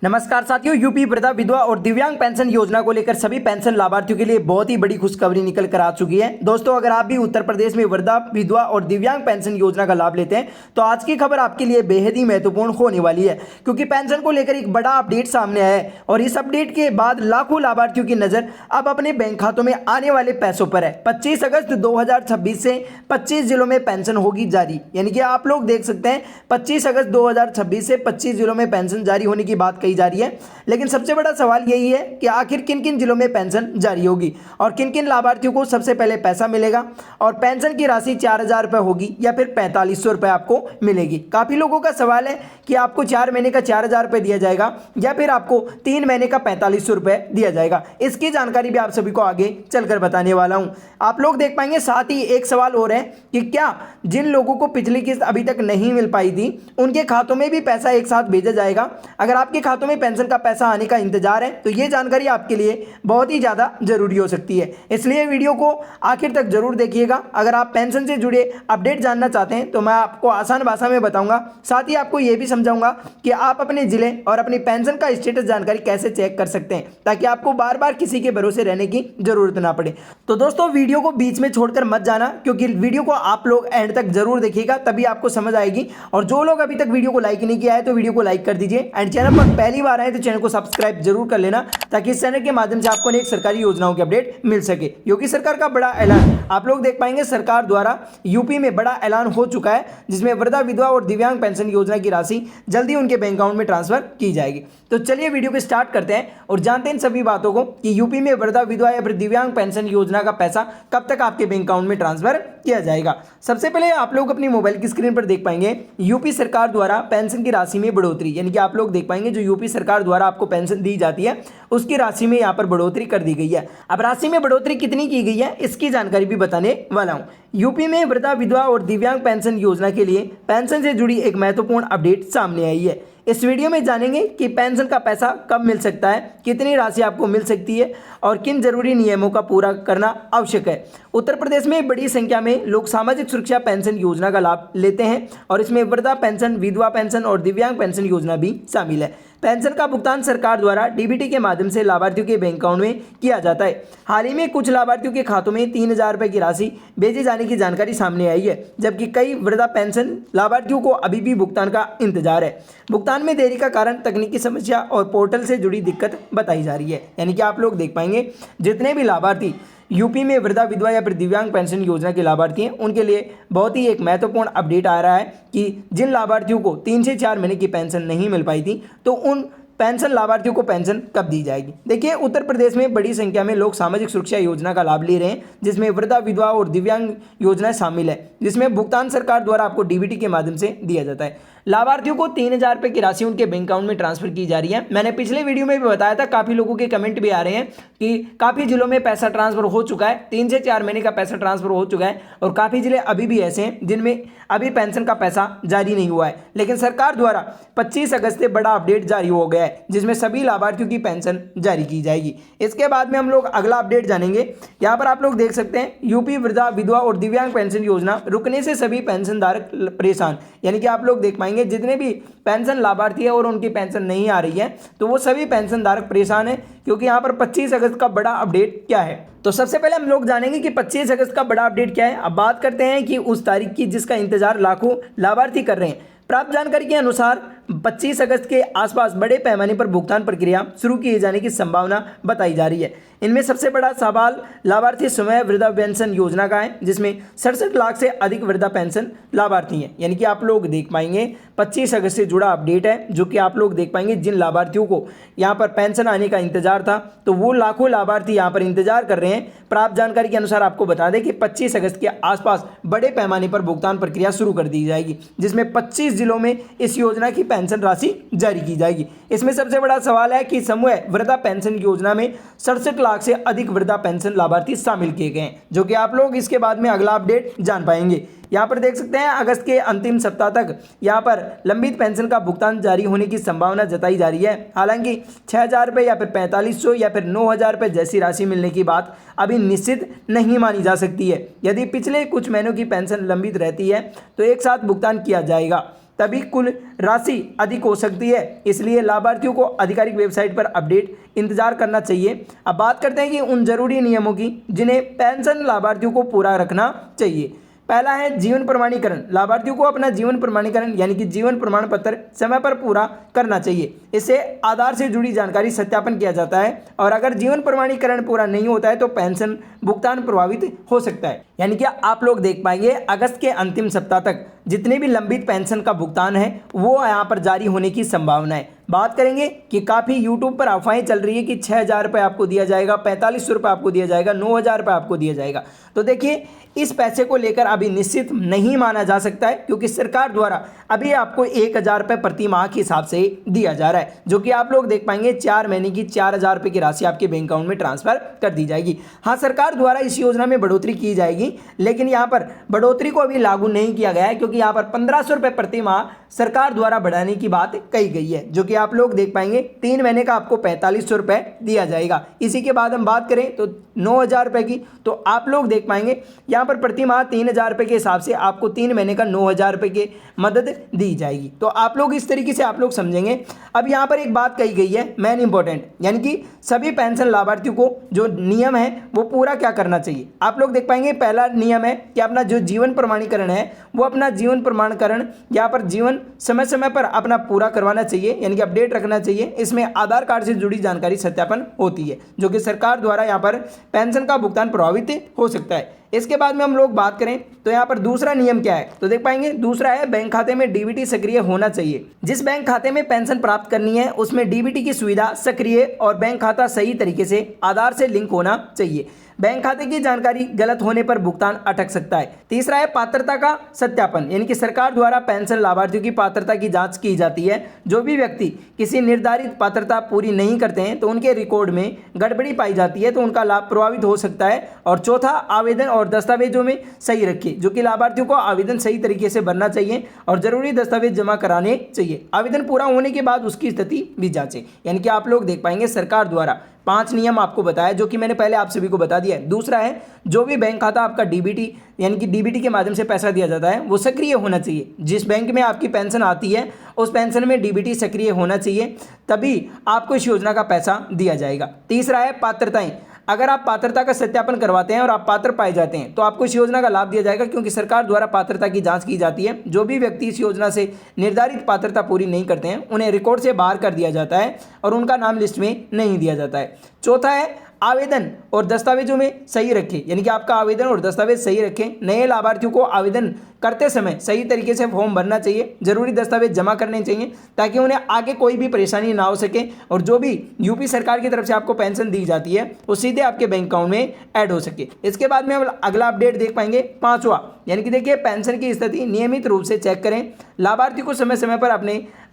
नमस्कार साथियों, यूपी वृद्धा विधवा और दिव्यांग पेंशन योजना को लेकर सभी पेंशन लाभार्थियों के लिए बहुत ही बड़ी खुशखबरी निकल कर आ चुकी है। दोस्तों, अगर आप भी उत्तर प्रदेश में वृद्धा विधवा और दिव्यांग पेंशन योजना का लाभ लेते हैं तो आज की खबर आपके लिए बेहद ही महत्वपूर्ण होने वाली है, क्योंकि पेंशन को लेकर एक बड़ा अपडेट सामने आया है और इस अपडेट के बाद लाखों लाभार्थियों की नजर अब अपने बैंक खातों में आने वाले पैसों पर है। 25 अगस्त 2026 से 25 जिलों में पेंशन होगी जारी, यानी कि आप लोग देख सकते हैं 25 अगस्त 2026 से 25 जिलों में पेंशन जारी होने की बात जा रही है। लेकिन सबसे बड़ा सवाल यही है कि आखिर किन किन जिलों में पेंशन जारी होगी और किन किन लाभार्थियों को सबसे पहले पैसा मिलेगा और पेंशन की राशि 4,000 रुपए होगी या फिर 4,500 रुपए आपको मिलेगी। काफी लोगों का सवाल है कि आपको 4 महीने का 4,000 रुपए दिया जाएगा या फिर आपको 3 महीने का 4,500 रुपए दिया जाएगा। इसकी जानकारी भी आप सभी को आगे चलकर बताने वाला हूं। आप लोग देख पाएंगे। साथ ही एक सवाल और है कि क्या जिन लोगों को पिछली किस्त अभी तक नहीं मिल पाई थी उनके खातों में भी पैसा एक साथ भेजा जाएगा। अगर आपके खातों में पेंशन का पैसा आने का इंतजार है तो यह जानकारी आपके लिए बहुत ही ज्यादा जरूरी हो सकती है, इसलिए वीडियो को आखिर तक जरूर देखिएगा। अगर आप पेंशन से जुड़े अपडेट जानना चाहते हैं तो मैं आपको आसान भाषा में बताऊंगा। साथ ही आपको यह भी समझाऊंगा कि आप अपने जिले और अपनी पेंशन का स्टेटस जानकारी कैसे चेक कर सकते हैं, ताकि आपको बार बार किसी के भरोसे रहने की जरूरत ना पड़े। तो दोस्तों, वीडियो को बीच में छोड़कर मत जाना, क्योंकि वीडियो को आप लोग एंड तक जरूर देखिएगा, तभी आपको समझ आएगी। और जो लोग अभी तक वीडियो को लाइक नहीं किया है तो वीडियो को लाइक कर दीजिए एंड चैनल पर पहली बार आए तो चैनल को सब्सक्राइब जरूर कर लेना, ताकि इस चैनल के माध्यम से आपको अनेक सरकारी योजनाओं के अपडेट मिल सके। योगी सरकार का बड़ा ऐलान आप लोग देख पाएंगे। सरकार द्वारा यूपी में बड़ा ऐलान हो चुका है, जिसमें वृद्धा विधवा और दिव्यांग पेंशन योजना की राशि जल्दी उनके बैंक अकाउंट में ट्रांसफर की जाएगी। तो चलिए वीडियो को स्टार्ट करते हैं और जानते हैं इन सभी बातों को कि यूपी में वृद्धा विधवा या फिर दिव्यांग पेंशन योजना का पैसा कब तक आपके बैंक अकाउंट में ट्रांसफर किया जाएगा। सबसे पहले आप लोग अपनी मोबाइल की स्क्रीन पर देख पाएंगे यूपी सरकार द्वारा पेंशन की राशि में बढ़ोतरी, यानी कि आप लोग देख पाएंगे जो यूपी सरकार द्वारा आपको पेंशन दी जाती है उसकी राशि में यहाँ पर बढ़ोतरी कर दी गई है। अब राशि में बढ़ोतरी कितनी की गई है इसकी जानकारी भी बताने वाला हूं। यूपी में वृद्धा विधवा और दिव्यांग पेंशन योजना के लिए पेंशन से जुड़ी एक महत्वपूर्ण अपडेट सामने आई है। इस वीडियो में जानेंगे कि पेंशन का पैसा कब मिल सकता है, कितनी राशि आपको मिल सकती है और किन जरूरी नियमों का पूरा करना आवश्यक है। उत्तर प्रदेश में बड़ी संख्या में लोग सामाजिक सुरक्षा पेंशन योजना का लाभ लेते हैं और इसमें वृद्धा पेंशन, विधवा पेंशन और दिव्यांग पेंशन योजना भी शामिल है। पेंशन का भुगतान सरकार द्वारा डीबीटी के माध्यम से लाभार्थियों के बैंक अकाउंट में किया जाता है। हाल ही में कुछ लाभार्थियों के खातों में 3,000 रुपए की राशि भेजे जाने की जानकारी सामने आई है, जबकि कई वृद्धा पेंशन लाभार्थियों को अभी भी भुगतान का इंतजार है। भुगतान में देरी का कारण तकनीकी समस्या और पोर्टल से जुड़ी दिक्कत बताई जा रही है। यानी कि आप लोग देख पाएंगे जितने भी लाभार्थी यूपी में वृद्धा विधवा या फिर दिव्यांग पेंशन योजना के लाभार्थी हैं उनके लिए बहुत ही एक महत्वपूर्ण अपडेट आ रहा है कि जिन लाभार्थियों को 3 से 4 महीने की पेंशन नहीं मिल पाई थी तो उन पेंशन लाभार्थियों को पेंशन कब दी जाएगी। देखिए, उत्तर प्रदेश में बड़ी संख्या में लोग सामाजिक सुरक्षा योजना का लाभ ले रहे हैं, जिसमें वृद्धा विधवा और दिव्यांग योजना शामिल है, जिसमें भुगतान सरकार द्वारा आपको डीबीटी के माध्यम से दिया जाता है। लाभार्थियों को 3,000 रुपए की राशि उनके बैंक अकाउंट में ट्रांसफर की जा रही है। मैंने पिछले वीडियो में भी बताया था, काफी लोगों के कमेंट भी आ रहे हैं कि काफी जिलों में पैसा ट्रांसफर हो चुका है, 3 से 4 महीने का पैसा ट्रांसफर हो चुका है और काफी जिले अभी भी ऐसे हैं जिनमें अभी पेंशन का पैसा जारी नहीं हुआ है। लेकिन सरकार द्वारा 25 अगस्त से बड़ा अपडेट जारी हो गया है, जिसमें सभी लाभार्थियों की पेंशन जारी की जाएगी। इसके बाद में हम लोग अगला अपडेट जानेंगे। यहाँ पर आप लोग देख सकते हैं यूपी वृद्धा विधवा और दिव्यांग पेंशन योजना रुकने से सभी पेंशनधारक परेशान, यानी कि आप लोग देख पाएंगे जितने भी पेंशन लाभार्थी है और उनकी पेंशन नहीं आ रही है तो वो सभी पेंशनधारक परेशान है, क्योंकि यहाँ पर 25 अगस्त का बड़ा अपडेट क्या है। तो सबसे पहले हम लोग जानेंगे कि 25 अगस्त का बड़ा अपडेट क्या है। अब बात करते हैं कि उस तारीख की जिसका इंतजार लाखों लाभार्थी कर रहे हैं। प्राप्त जानकारी के अनुसार 25 अगस्त के आसपास बड़े पैमाने पर भुगतान प्रक्रिया शुरू किए जाने की संभावना बताई जा रही है। इनमें सबसे बड़ा सवाल लाभार्थी समय वृद्धा पेंशन योजना का है, जिसमें 67 लाख से अधिक वृद्धा पेंशन लाभार्थी हैं। यानी कि आप लोग देख पाएंगे 25 अगस्त से जुड़ा अपडेट है, जो कि आप लोग देख पाएंगे जिन लाभार्थियों को यहाँ पर पेंशन आने का इंतजार था तो वो लाखों लाभार्थी यहाँ पर इंतजार कर रहे हैं। प्राप्त जानकारी के अनुसार आपको बता दें कि 25 अगस्त के आसपास बड़े पैमाने पर भुगतान प्रक्रिया शुरू कर दी जाएगी, जिसमें 25 जिलों में इस योजना की पेंशन राशि जारी की जाएगी। इसमें सबसे बड़ा सवाल है कि समूह वृद्धा पेंशन योजना में 67 लाख से अधिक वृद्धा पेंशन लाभार्थी शामिल किए गए हैं, जो कि आप लोग इसके बाद में अगला अपडेट जान पाएंगे। यहाँ पर देख सकते हैं अगस्त के अंतिम सप्ताह तक यहाँ पर लंबित पेंशन का भुगतान जारी होने की संभावना जताई जा रही है। हालांकि 6,000 रुपये या फिर 4,500 या फिर 9,000 रुपये जैसी राशि मिलने की बात अभी निश्चित नहीं मानी जा सकती है। यदि पिछले कुछ महीनों की पेंशन लंबित रहती है तो एक साथ भुगतान किया जाएगा। तभी कुल राशि अधिक हो सकती है। इसलिए लाभार्थियों को आधिकारिक वेबसाइट पर अपडेट इंतजार करना चाहिए। अब बात करते हैं कि उन जरूरी नियमों की जिन्हें पेंशन लाभार्थियों को पूरा रखना चाहिए। पहला है जीवन प्रमाणीकरण। लाभार्थियों को अपना जीवन प्रमाणीकरण यानी कि जीवन प्रमाण पत्र समय पर पूरा करना चाहिए। इससे आधार से जुड़ी जानकारी सत्यापन किया जाता है और अगर जीवन प्रमाणीकरण पूरा नहीं होता है तो पेंशन भुगतान प्रभावित हो सकता है। यानी कि आप लोग देख पाएंगे अगस्त के अंतिम सप्ताह तक जितने भी लंबित पेंशन का भुगतान है वो यहाँ पर जारी होने की संभावना है। बात करेंगे कि काफ़ी यूट्यूब पर अफवाहें चल रही है कि 6,000 रुपये आपको दिया जाएगा, 4500 रुपये आपको दिया जाएगा, 9,000 रुपये आपको दिया जाएगा। तो देखिए इस पैसे को लेकर अभी निश्चित नहीं माना जा सकता है क्योंकि सरकार द्वारा अभी आपको 1,000 रुपये प्रति माह के हिसाब से दिया जा रहा है, जो कि आप लोग देख पाएंगे 4 महीने की 4,000 रुपये की राशि आपके बैंक अकाउंट में ट्रांसफर कर दी जाएगी। हाँ, सरकार द्वारा इस योजना में बढ़ोतरी की जाएगी, लेकिन यहाँ पर बढ़ोतरी को अभी लागू नहीं किया गया है क्योंकि यहाँ पर 1,500 रुपये प्रति माह सरकार द्वारा बढ़ाने की बात कही गई है, जो कि आप लोग देख पाएंगे 3 महीने का आपको 4,500 रुपये दिया जाएगा। इसी के बाद हम बात करें तो 9,000 रुपये की, तो आप लोग देख पाएंगे यहाँ पर प्रति माह 3,000 रुपये के हिसाब से आपको 3 महीने का 9,000 रुपये की मदद दी जाएगी। तो आप लोग इस तरीके से आप लोग समझेंगे। अब यहाँ पर एक बात कही गई है मेन इंपॉर्टेंट, यानी कि सभी पेंशन लाभार्थियों को जो नियम है वो पूरा क्या करना चाहिए। आप लोग देख पाएंगे पहला नियम है कि अपना जो जीवन प्रमाणीकरण है वो अपना जीवन प्रमाणीकरण यहाँ पर जीवन समय समय पर अपना पूरा करवाना चाहिए, यानी कि अपडेट रखना चाहिए। इसमें आधार कार्ड से जुड़ी जानकारी सत्यापन होती है, जो कि सरकार द्वारा यहाँ पर पेंशन का भुगतान प्रभावित हो सकता है। इसके बाद में हम लोग बात करें तो यहाँ पर दूसरा नियम क्या है, तो देख पाएंगे दूसरा है बैंक खाते में डीबीटी सक्रिय होना चाहिए। जिस बैंक खाते में पेंशन प्राप्त करनी है उसमें डीबीटी की सुविधा सक्रिय और बैंक खाता सही तरीके से आधार से लिंक होना चाहिए। बैंक खाते की जानकारी गलत होने पर भुगतान अटक सकता है। तीसरा है पात्रता का सत्यापन, यानी कि सरकार द्वारा पेंशन लाभार्थियों की पात्रता की जांच की जाती है। जो भी व्यक्ति किसी निर्धारित पात्रता पूरी नहीं करते हैं तो उनके रिकॉर्ड में गड़बड़ी पाई जाती है तो उनका लाभ प्रभावित हो सकता है। और चौथा, आवेदन और दस्तावेजों में सही रखिए, जो कि लाभार्थियों को आवेदन सही तरीके से भरना चाहिए और जरूरी दस्तावेज जमा कराने चाहिए। आवेदन पूरा होने के बाद उसकी स्थिति भी जांचें। यानी कि आप लोग देख पाएंगे सरकार द्वारा 5 नियम आपको बताया, जो कि मैंने पहले आप सभी को बता दिया है। दूसरा है जो भी बैंक खाता आपका डीबीटी यानी कि डीबीटी के माध्यम से पैसा दिया जाता है वो सक्रिय होना चाहिए। जिस बैंक में आपकी पेंशन आती है उस पेंशन में डीबीटी सक्रिय होना चाहिए, तभी आपको इस योजना का पैसा दिया जाएगा। तीसरा है पात्रताएं। अगर आप पात्रता का सत्यापन करवाते हैं और आप पात्र पाए जाते हैं तो आपको इस योजना का लाभ दिया जाएगा, क्योंकि सरकार द्वारा पात्रता की जांच की जाती है। जो भी व्यक्ति इस योजना से निर्धारित पात्रता पूरी नहीं करते हैं उन्हें रिकॉर्ड से बाहर कर दिया जाता है और उनका नाम लिस्ट में नहीं दिया जाता है। चौथा है आवेदन और दस्तावेजों में सही रखें, यानी कि आपका आवेदन और दस्तावेज सही रखें। नए लाभार्थियों को आवेदन करते समय सही तरीके से फॉर्म भरना चाहिए, जरूरी दस्तावेज जमा करने चाहिए ताकि उन्हें आगे कोई भी परेशानी ना हो सके और जो भी यूपी सरकार की तरफ से आपको पेंशन दी जाती है वो सीधे आपके बैंक अकाउंट में ऐड हो सके। इसके बाद में हम अगला अपडेट देख पाएंगे, 5वां, यानी कि देखिए पेंशन की स्थिति नियमित रूप से चेक करें। लाभार्थी को समय समय पर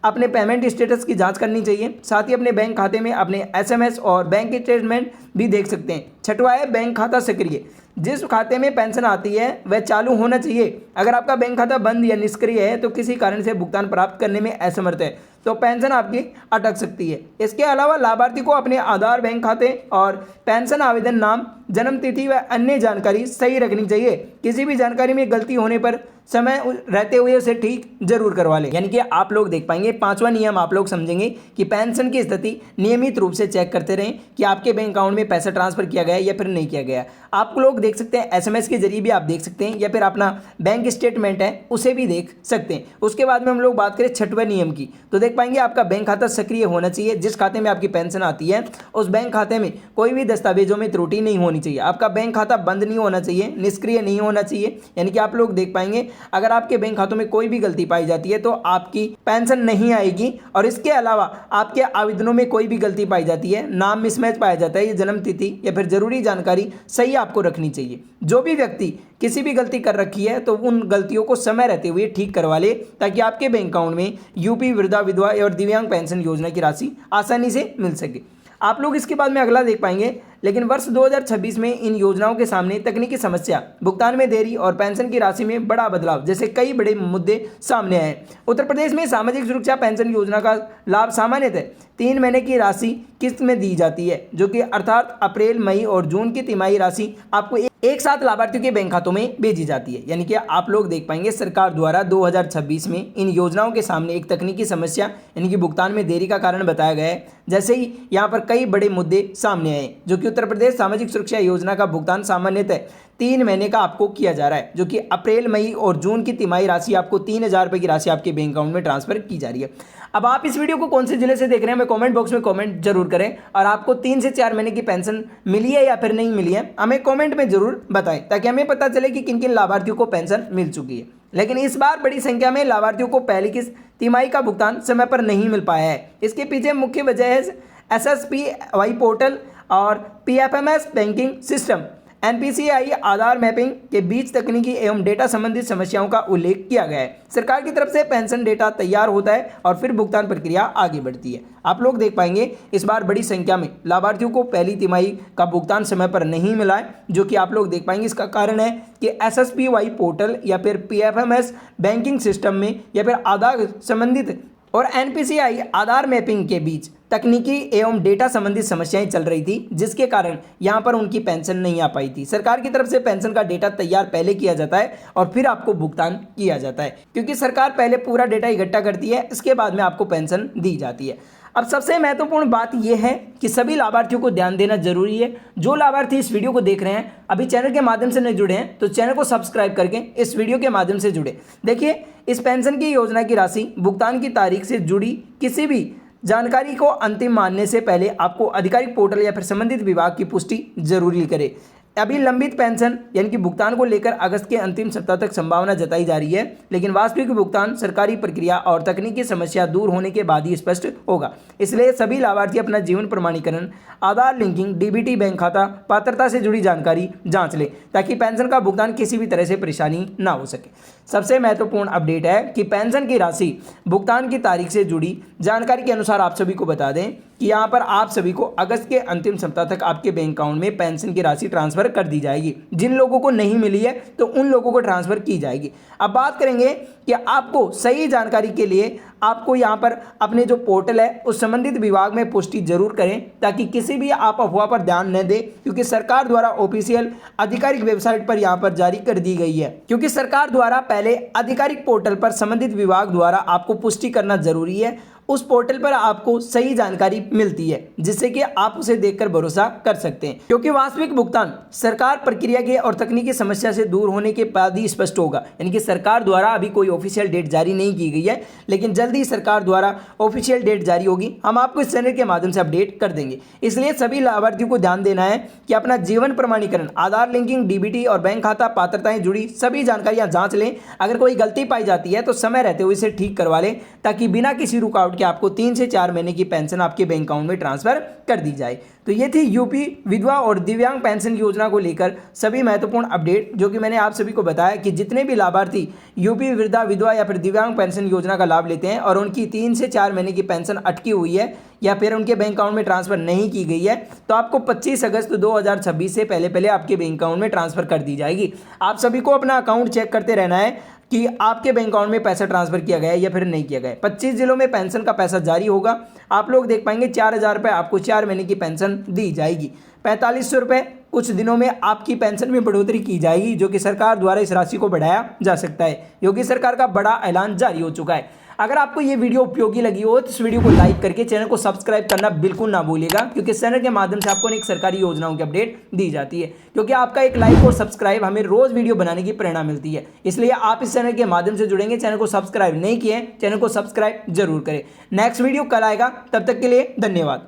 अपने पेमेंट स्टेटस की जांच करनी चाहिए। साथ ही अपने बैंक खाते में अपने एसएमएस और बैंक स्टेटमेंट भी देख सकते हैं। 6वां है बैंक खाता सक्रिय। जिस खाते में पेंशन आती है वह चालू होना चाहिए। अगर आपका बैंक खाता बंद या निष्क्रिय है तो किसी कारण से भुगतान प्राप्त करने में असमर्थ है तो पेंशन आपकी अटक सकती है। इसके अलावा लाभार्थी को अपने आधार, बैंक खाते और पेंशन आवेदन नाम, जन्म तिथि व अन्य जानकारी सही रखनी चाहिए। किसी भी जानकारी में गलती होने पर समय रहते हुए उसे ठीक जरूर करवा लें। यानी कि आप लोग देख पाएंगे 5वां नियम आप लोग समझेंगे कि पेंशन की स्थिति नियमित रूप से चेक करते रहें कि आपके बैंक अकाउंट में पैसा ट्रांसफर किया गया है या फिर नहीं किया गया। आप लोग देख सकते हैं एसएमएस के जरिए भी आप देख सकते हैं या फिर अपना बैंक स्टेटमेंट है उसे भी देख सकते हैं। उसके बाद में हम लोग बात करें 6वें नियम की, तो देख पाएंगे आपका बैंक खाता सक्रिय होना चाहिए। जिस खाते में आपकी पेंशन आती है उस बैंक खाते में कोई भी दस्तावेजों में त्रुटि नहीं होनी चाहिए। आपका बैंक खाता बंद नहीं होना चाहिए, निष्क्रिय नहीं होना चाहिए। यानी कि आप लोग देख पाएंगे अगर आपके बैंक खातों में कोई भी गलती पाई जाती है तो आपकी पेंशन नहीं आएगी। और इसके अलावा आपके आवेदनों में कोई भी गलती पाई जाती है, नाम मिसमैच पाया जाता है, ये जन्म तिथि या फिर जरूरी जानकारी सही आपको रखनी चाहिए। जो भी व्यक्ति किसी भी गलती कर रखी है तो उन गलतियों को समय रहते हुए ठीक करवा ले ताकि आपके बैंक अकाउंट में यूपी वृद्धा, विधवा और दिव्यांग पेंशन योजना की राशि आसानी से मिल सके। आप लोग इसके बाद में अगला देख पाएंगे, लेकिन वर्ष 2026 में इन योजनाओं के सामने तकनीकी समस्या, भुगतान में देरी और पेंशन की राशि में बड़ा बदलाव जैसे कई बड़े मुद्दे सामने आए। उत्तर प्रदेश में सामाजिक सुरक्षा पेंशन योजना का लाभ सामान्यतः 3 महीने की राशि किस्त में दी जाती है, जो कि अर्थात अप्रैल, मई और जून की तिमाही राशि आपको एक साथ लाभार्थियों के बैंक खातों में भेजी जाती है। यानी कि आप लोग देख पाएंगे सरकार द्वारा 2026 में इन योजनाओं के सामने एक तकनीकी समस्या यानी कि भुगतान में देरी का कारण बताया गया है। जैसे ही यहाँ पर कई बड़े मुद्दे सामने आए, जो कि उत्तर प्रदेश सामाजिक सुरक्षा योजना का भुगतान सामान्यतः 3 महीने का आपको किया जा रहा है, जो कि अप्रैल, मई और जून की तिमाही राशि आपको 3,000 रुपये की राशि आपके बैंक अकाउंट में ट्रांसफर की जा रही है। अब आप इस वीडियो को कौन से जिले से देख रहे हैं, हमें कमेंट बॉक्स में कमेंट जरूर करें, और आपको 3 से 4 महीने की पेंशन मिली है या फिर नहीं मिली है हमें कमेंट में जरूर बताएं, ताकि हमें पता चले कि किन किन लाभार्थियों को पेंशन मिल चुकी है। लेकिन इस बार बड़ी संख्या में लाभार्थियों को पहली किस्त तिमाही का भुगतान समय पर नहीं मिल पाया है। इसके पीछे मुख्य वजह है SSPY पोर्टल और PFMS बैंकिंग सिस्टम NPCI आधार मैपिंग के बीच तकनीकी एवं डेटा संबंधित समस्याओं का उल्लेख किया गया है। सरकार की तरफ से पेंशन डेटा तैयार होता है और फिर भुगतान प्रक्रिया आगे बढ़ती है। आप लोग देख पाएंगे इस बार बड़ी संख्या में लाभार्थियों को पहली तिमाही का भुगतान समय पर नहीं मिला है, जो कि आप लोग देख पाएंगे इसका कारण है कि SSPY पोर्टल या फिर PFMS बैंकिंग सिस्टम में या फिर आधार संबंधित और NPCI आधार मैपिंग के बीच तकनीकी एवं डेटा संबंधित समस्याएं चल रही थी, जिसके कारण यहां पर उनकी पेंशन नहीं आ पाई थी। सरकार की तरफ से पेंशन का डेटा तैयार पहले किया जाता है और फिर आपको भुगतान किया जाता है, क्योंकि सरकार पहले पूरा डेटा इकट्ठा करती है, इसके बाद में आपको पेंशन दी जाती है। अब सबसे महत्वपूर्ण बात यह है कि सभी लाभार्थियों को ध्यान देना जरूरी है। जो लाभार्थी इस वीडियो को देख रहे हैं अभी चैनल के माध्यम से नहीं जुड़े हैं, तो चैनल को सब्सक्राइब करके इस वीडियो के माध्यम से जुड़े। देखिए, इस पेंशन की योजना की राशि भुगतान की तारीख से जुड़ी किसी भी जानकारी को अंतिम मानने से पहले आपको आधिकारिक पोर्टल या फिर संबंधित विभाग की पुष्टि जरूरी करें। अभी लंबित पेंशन यानी कि भुगतान को लेकर अगस्त के अंतिम सप्ताह तक संभावना जताई जा रही है, लेकिन वास्तविक भुगतान सरकारी प्रक्रिया और तकनीकी समस्या दूर होने के बाद ही स्पष्ट होगा। इसलिए सभी लाभार्थी अपना जीवन प्रमाणीकरण, आधार लिंकिंग, DBT बैंक खाता, पात्रता से जुड़ी जानकारी जांच लें, ताकि पेंशन का भुगतान किसी भी तरह से परेशानी ना हो सके। सबसे महत्वपूर्ण अपडेट है कि पेंशन की राशि भुगतान की तारीख से जुड़ी जानकारी के अनुसार आप सभी को बता दें कि यहाँ पर आप सभी को अगस्त के अंतिम सप्ताह तक आपके बैंक अकाउंट में पेंशन की राशि ट्रांसफर कर दी जाएगी। जिन लोगों को नहीं मिली है तो उन लोगों को ट्रांसफर की जाएगी। अब बात करेंगे कि आपको सही जानकारी के लिए आपको यहाँ पर अपने जो पोर्टल है उस संबंधित विभाग में पुष्टि जरूर करें, ताकि किसी भी आप अफवाह पर ध्यान न दें, क्योंकि सरकार द्वारा ऑफिशियल आधिकारिक वेबसाइट पर यहाँ पर जारी कर दी गई है। क्योंकि सरकार द्वारा पहले आधिकारिक पोर्टल पर संबंधित विभाग द्वारा आपको पुष्टि करना जरूरी है। उस पोर्टल पर आपको सही जानकारी मिलती है, जिससे कि आप उसे देखकर भरोसा कर सकते हैं, क्योंकि वास्तविक भुगतान सरकार प्रक्रिया के और तकनीकी समस्या से दूर होने के बाद ही स्पष्ट होगा। यानी कि सरकार द्वारा अभी कोई ऑफिशियल डेट जारी नहीं की गई है, लेकिन जल्दी सरकार द्वारा ऑफिशियल डेट जारी होगी। हम आपको इस चैनल के माध्यम से अपडेट कर देंगे। इसलिए सभी लाभार्थियों को ध्यान देना है कि अपना जीवन प्रमाणीकरण, आधार लिंकिंग, DBT और बैंक खाता पात्रताएं जुड़ी सभी जानकारियां जांच लें। अगर कोई गलती पाई जाती है तो समय रहते हुए इसे ठीक करवा लें, ताकि बिना किसी रुकावट कि आपको 3 से 4 महीने की पेंशन आपके बैंक अकाउंट में ट्रांसफर कर दी जाए। तो ये थी यूपी विधवा और दिव्यांग पेंशन योजना को लेकर सभी महत्वपूर्ण अपडेट, जो कि मैंने आप सभी को बताया कि जितने भी लाभार्थी यूपी वृद्धा विधवा या फिर दिव्यांग पेंशन योजना का लाभ लेते हैं और उनकी 3 से 4 महीने की पेंशन अटकी हुई है या फिर उनके बैंक अकाउंट में ट्रांसफर नहीं की गई है, तो आपको 25 अगस्त 2026 से पहले आपके बैंक अकाउंट में ट्रांसफर कर दी जाएगी। आप सभी को अपना अकाउंट चेक करते रहना है कि आपके बैंक अकाउंट में पैसा ट्रांसफर किया गया है या फिर नहीं किया गया है। 25 जिलों में पेंशन का पैसा जारी होगा। आप लोग देख पाएंगे 4,000 रुपये आपको 4 महीने की पेंशन दी जाएगी। 4500 रुपये कुछ दिनों में आपकी पेंशन में बढ़ोतरी की जाएगी, जो कि सरकार द्वारा इस राशि को बढ़ाया जा सकता है। योगी सरकार का बड़ा ऐलान जारी हो चुका है। अगर आपको ये वीडियो उपयोगी लगी हो तो इस वीडियो को लाइक करके चैनल को सब्सक्राइब करना बिल्कुल ना भूलिएगा, क्योंकि इस चैनल के माध्यम से आपको अनेक सरकारी योजनाओं की अपडेट दी जाती है। क्योंकि आपका एक लाइक और सब्सक्राइब हमें रोज वीडियो बनाने की प्रेरणा मिलती है। इसलिए आप इस चैनल के माध्यम से जुड़ेंगे। चैनल को सब्सक्राइब नहीं किए, चैनल को सब्सक्राइब जरूर करें। नेक्स्ट वीडियो कल आएगा, तब तक के लिए धन्यवाद।